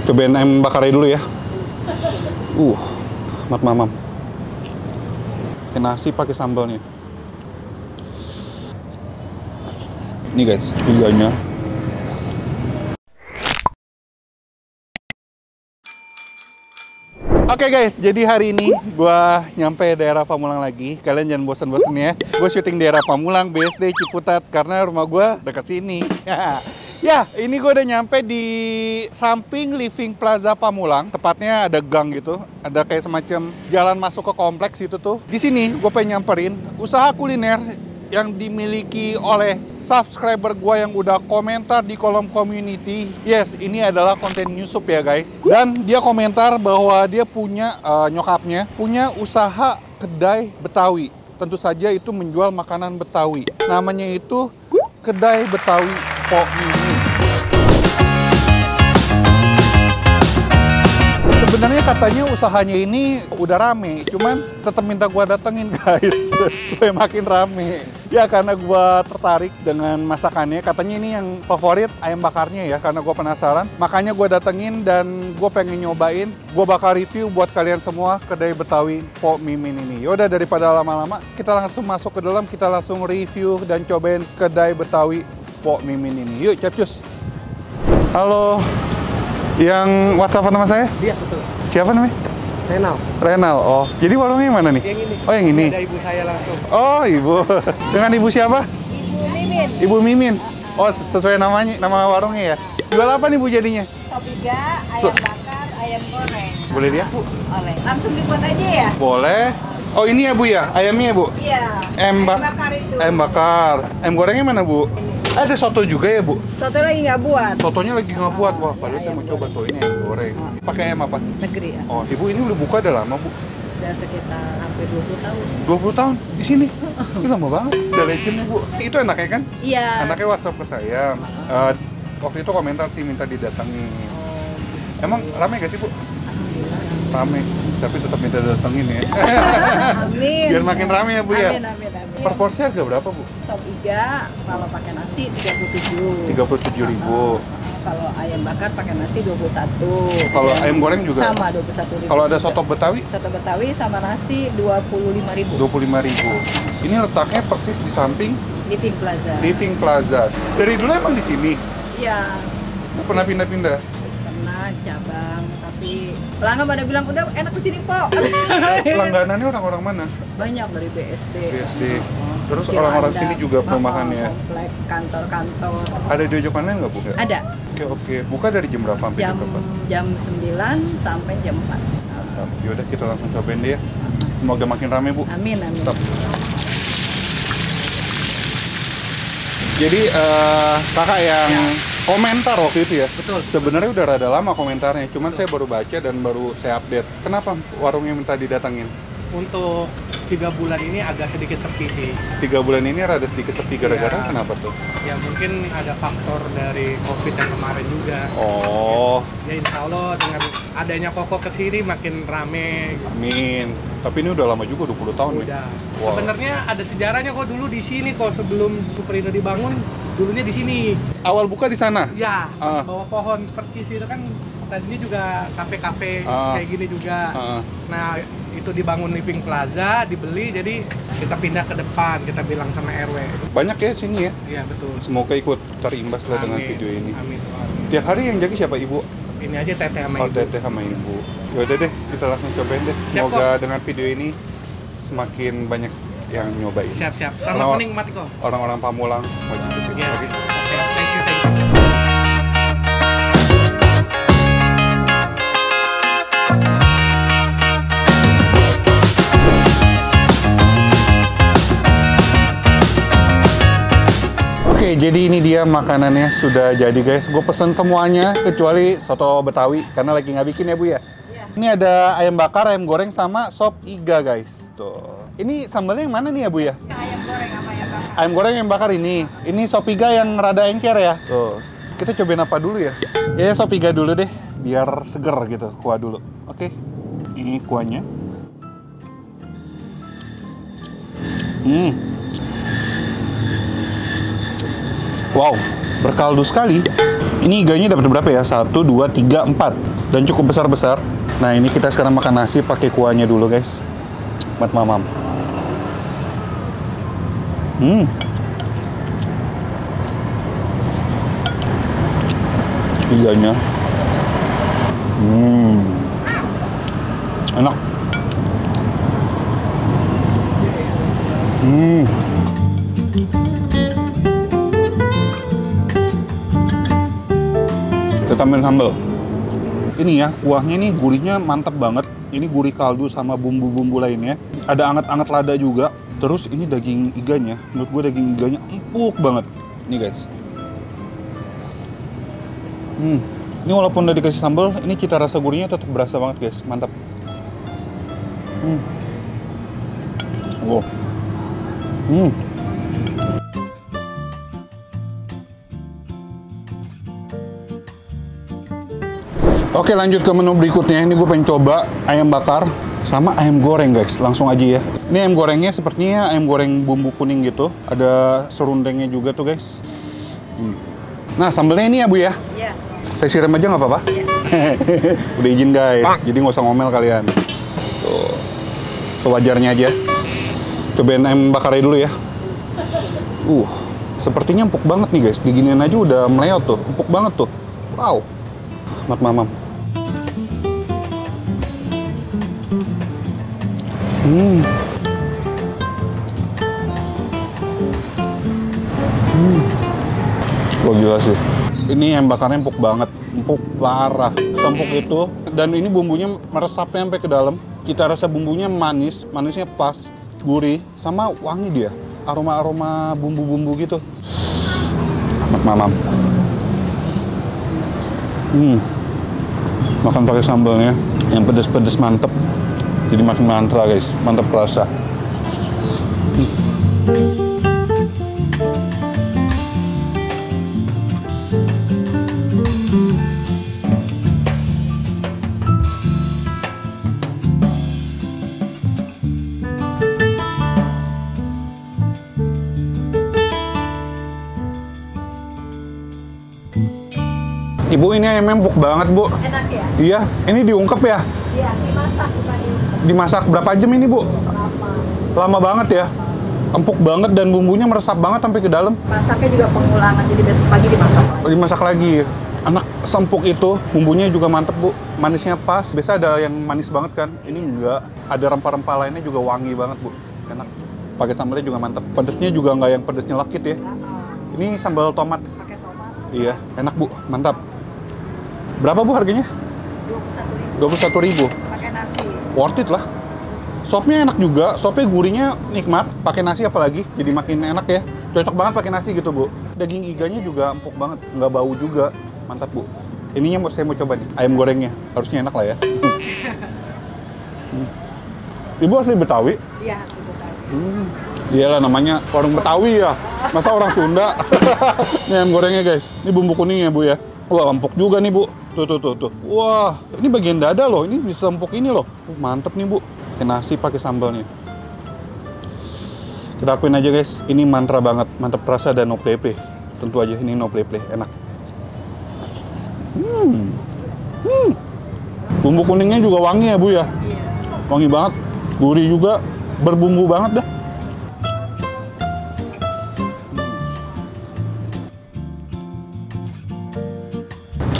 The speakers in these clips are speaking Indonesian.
Cobain ayam bakarnya dulu ya. Mat mamam. Pakai nasi, pakai sambalnya. Ini guys, iganya. Oke guys, jadi hari ini gue nyampe daerah Pamulang lagi. Kalian jangan bosan-bosan ya. Gue syuting daerah Pamulang, BSD, Ciputat, karena rumah gue dekat sini. Ya, ini gue udah nyampe di samping Living Plaza Pamulang. Tepatnya ada gang gitu, ada kayak semacam jalan masuk ke kompleks itu tuh. Di sini gue pengen nyamperin usaha kuliner yang dimiliki oleh subscriber gue yang udah komentar di kolom community. Yes, ini adalah konten YouTube ya guys. Dan dia komentar bahwa dia punya, nyokapnya punya usaha kedai Betawi. Tentu saja itu menjual makanan Betawi. Namanya itu Kedai Betawi Pok Mimi. Sebenarnya katanya usahanya ini udah rame, cuman tetap minta gua datengin guys, supaya makin rame. Ya karena gua tertarik dengan masakannya, katanya ini yang favorit ayam bakarnya ya, karena gua penasaran. Makanya gua datengin dan gua pengen nyobain, gua bakal review buat kalian semua Kedai Betawi Pok Mimin ini. Yaudah daripada lama-lama, kita langsung masuk ke dalam, kita langsung review dan cobain Kedai Betawi Pok Mimin ini. Yuk, capcus. Halo. Yang WhatsApp nama saya? Iya, betul. Siapa namanya? Renal. Oh, jadi warungnya mana nih? Yang ini. Oh, yang ini. Ada ibu saya langsung. Oh, ibu. Dengan ibu siapa? Ibu Mimin. Ibu Mimin. Oh, sesuai namanya, nama warungnya ya. Jual apa nih Bu jadinya? Sop iga, ayam bakar, ayam goreng. Boleh lihat Bu? Boleh. Langsung dibuat aja ya? Boleh. Oh, ini ya Bu ya? Ayamnya ya Bu? Iya. Ayam bakar itu. Ayam bakar. Ayam gorengnya mana Bu? Ada soto juga ya Bu? Soto lagi nggak buat. Sotonya lagi nggak buat. Wah, padahal saya mau coba tuh ini ayam goreng. Pakai ayam apa? Negeri ya. Oh, Ibu ini udah buka udah lama Bu? Udah sekitar hampir 20 tahun. 20 tahun di sini. Itu lama banget. Udah legend ya Bu. Itu enaknya kan? Iya. Anaknya WhatsApp ke saya. Waktu itu komentar sih minta didatengin. Emang rame gak sih Bu? Alhamdulillah. Rame, tapi tetap minta datengin ya. Amin. Biar makin rame ya Bu ya. Amin. Per porsi harga berapa Bu? Sop iga kalau pakai nasi 37. 37.000. Kalau ayam bakar pakai nasi 21. Kalau ayam goreng juga? Sama 21.000. Kalau ada soto Betawi? Soto Betawi sama nasi 25.000. 25.000. Ini letaknya persis di samping Living Plaza. Living Plaza. Dari dulu emang di sini? Iya. Pernah pindah-pindah? Pernah cabang, tapi pelanggan pada bilang udah enak di sini Pok. Langganannya orang-orang mana? Banyak dari BSD. BSD. Terus Cilandak, orang-orang sini juga perumahan ya? Komplek, kantor-kantor. Ada di ojek online nggak Bu? Ada. Oke. Buka dari jam berapa sampai jam berapa? Jam 9 sampai jam 4. Mantap. Yaudah kita langsung cobain deh ya. Semoga makin rame Bu. Amin. Mantap. Jadi kakak yang komentar waktu itu ya? Betul. Sebenarnya udah rada lama komentarnya, cuman saya baru baca dan baru saya update. Kenapa warungnya minta didatangin? Untuk 3 bulan ini agak sedikit sepi sih. 3 bulan ini rada sedikit sepi gara-gara Iya. kenapa tuh? Ya mungkin ada faktor dari COVID yang kemarin juga. Oh, Ya insya Allah dengan adanya Koko kesini makin rame. amin. Tapi ini udah lama juga, 20 tahun nih. Udah. Wow. Sebenarnya ada sejarahnya kok dulu di sini kok sebelum Superindo dibangun dulunya di sini. Awal buka di sana? Ya, Ah. pas bawah pohon percis itu kan tadinya juga kafe-kafe Ah. kayak gini juga. Ah. Nah, itu dibangun Living Plaza, dibeli, jadi kita pindah ke depan, kita bilang sama RW. Banyak ya sini ya? Iya, betul. Semoga ikut terimbas lah dengan Amin. video ini. Amin. Tiap hari yang jaga siapa? Ibu? Ini aja teteh sama Oh, ibu. teteh sama ibu. Yaudah deh, kita langsung cobain deh. Siap, Semoga dengan video ini semakin banyak yang nyobain. Siap-siap. Selamat Orang- menikmati kok. Orang-orang Pamulang wajib ke sini. Yes. Oke. Oke, thank you. Oke, jadi ini dia makanannya sudah jadi guys. Gue pesen semuanya kecuali soto Betawi karena lagi nggak bikin ya Bu ya. Ini ada ayam bakar, ayam goreng sama sop iga guys. Tuh. Ini sambalnya yang mana nih ya Bu ya? Ayam goreng sama ayam bakar. Ayam goreng yang bakar ini. Ini sop iga yang rada encer ya. Tuh. Kita cobain apa dulu ya? Ya sop iga dulu deh, biar seger gitu kuah dulu. Oke. Ini kuahnya. Wow, berkaldu sekali. Ini iganya dapat berapa ya? 1, 2, 3, 4. Dan cukup besar-besar. Nah, ini kita sekarang makan nasi pakai kuahnya dulu, guys. Mat mamam. Iganya. Enak. Kita tambahin sambal. Ini ya, kuahnya ini gurihnya mantap banget. Ini gurih kaldu sama bumbu-bumbu lainnya. Ada anget-anget lada juga. Terus ini daging iganya. Menurut gue daging iganya empuk banget. Nih guys. Ini walaupun udah dikasih sambal, ini cita rasa gurihnya tetap berasa banget guys. Mantap. Wow. Oke, lanjut ke menu berikutnya. Ini gue pengen coba ayam bakar sama ayam goreng guys. Langsung aja ya. Ini ayam gorengnya sepertinya ayam goreng bumbu kuning gitu. Ada serundengnya juga tuh guys. Nah, sambelnya ini ya Bu ya? Iya. Saya siram aja nggak apa-apa? Iya. Udah izin guys, jadi nggak usah ngomel kalian. Tuh, sewajarnya aja. Cobain ayam bakarnya dulu ya. Sepertinya empuk banget nih guys. Diginian aja udah meleot tuh, empuk banget tuh. Wow, mat mamam. Wah gila sih. Ini ayam bakarnya empuk banget, empuk parah, sempuk itu. Dan ini bumbunya meresapnya sampai ke dalam. Kita rasa bumbunya manis, manisnya pas, gurih, sama wangi dia. Aroma-aroma bumbu-bumbu gitu. Mat mamam. Makan pakai sambalnya, yang pedes-pedes mantep. Jadi makin mantra guys, mantep rasa. Ibu, ini ayamnya empuk banget, Bu. Enak ya? Iya, ini diungkep ya? Iya, dimasak bukan diungkep. Dimasak berapa jam ini, Bu? Lama. Lama banget ya? Empuk banget dan bumbunya meresap banget sampai ke dalam. Masaknya juga pengulangan, jadi besok pagi dimasak lagi. Dimasak lagi. Anak sempuk itu, bumbunya juga mantep, Bu. Manisnya pas. Biasa ada yang manis banget kan? Ini enggak. Ada rempah-rempah lainnya juga wangi banget, Bu. Enak. Pakai sambalnya juga mantep. Pedesnya juga nggak yang pedes nyelekit ya. Ini sambal tomat. Pakai tomat. Iya, enak, Bu. Mantap. Berapa, Bu, harganya? 21.000. Pakai nasi. Worth it lah. Sopnya enak juga, sopnya gurihnya nikmat. Pakai nasi apalagi, jadi makin enak ya. Cocok banget pakai nasi gitu, Bu. Daging iganya juga empuk banget, nggak bau juga. Mantap, Bu. Ininya saya mau coba nih, ayam gorengnya. Harusnya enak lah ya. Ibu asli Betawi? Iya, asli Betawi. Iyalah, namanya warung Betawi ya. Masa orang Sunda? Ini ayam gorengnya, guys. Ini bumbu kuningnya, Bu ya. Wah, empuk juga nih, Bu. Tuh. Wah, ini bagian dada loh. Ini bisa empuk ini loh. Mantep nih, Bu. Pakai nasi, pakai sambalnya. Kita akuin aja, guys. Ini mantra banget. Mantep rasa dan no play-play. Tentu aja ini no play-play. Enak. Bumbu kuningnya juga wangi ya, Bu ya? Iya. Wangi banget. Gurih juga. Berbumbu banget dah.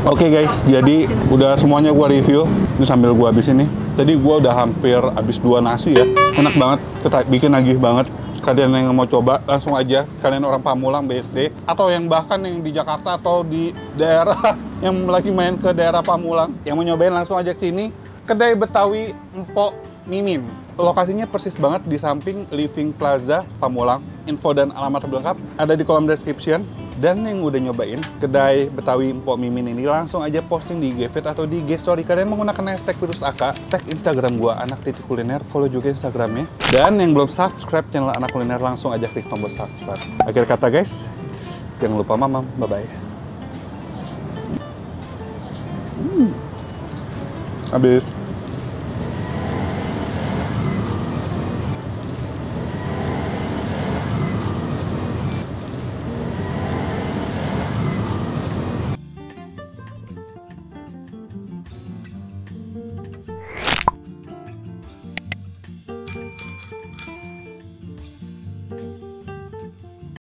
Oke guys, jadi udah semuanya gua review. Ini sambil gua habisin nih. Tadi gua udah hampir habis 2 nasi ya. Enak banget, kita bikin nagih banget. Kalian yang mau coba, langsung aja. Kalian orang Pamulang, BSD. Atau yang bahkan yang di Jakarta atau di daerah yang lagi main ke daerah Pamulang. Yang mau nyobain langsung aja ke sini. Kedai Betawi Mpok Mimin. Lokasinya persis banget di samping Living Plaza Pamulang. Info dan alamat lengkap ada di kolom description. Dan yang udah nyobain kedai Betawi Mpok Mimin ini langsung aja posting di IG feed atau di IG story. Kalian menggunakan hashtag virus AK, tag Instagram gua anak.kuliner, follow juga Instagramnya. Dan yang belum subscribe channel Anak Kuliner langsung aja klik tombol subscribe. Akhir kata guys, jangan lupa mamam, bye-bye. Habis.